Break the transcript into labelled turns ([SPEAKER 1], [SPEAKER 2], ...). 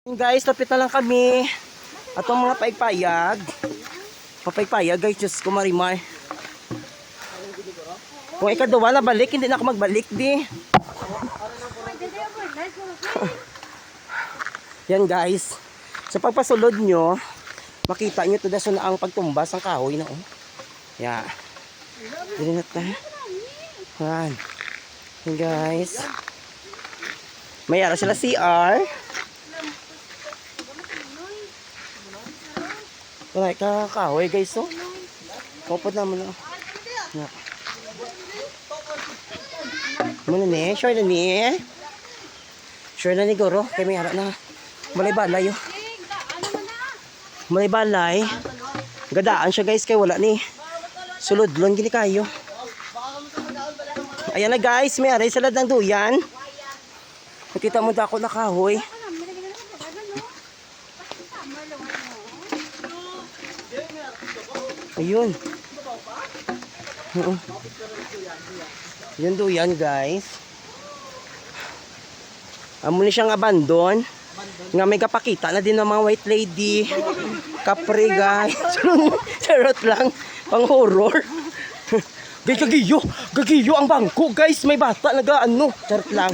[SPEAKER 1] Guys, lapit na lang kami. Atong mga paypayag. Papaypayag guys, Diyos ko marimar. Kung ikaduwa na balik, hindi na ako magbalik di. Yan guys. Sa pagpasulod nyo, makita nyo ito na ang pagtumbas ng kahoy na oh. Yan. Dili na tayo. Yan. Yan guys. May ara sila CR. Wala kakahoy guys oh. Kopod naman oh. Yeah. Muna ni, sure na ni. Sure na ni Goro, kay may ara na. Malay balay oh. Malay balay. Gadaan siya guys kay wala ni. Sulodlon gini kayo. Ayan na guys, may aray salad ng duyan. Nakita mo dako na kahoy. Ayun. Yun duyan guys. Amo ni siyang abandon. Nga may kapakita na din ng mga white lady. Kapre guys. Charot lang. Pang horror. Guys, gagiyo. Gagiyo ang bangko guys. May bata nag-ano. Charot lang.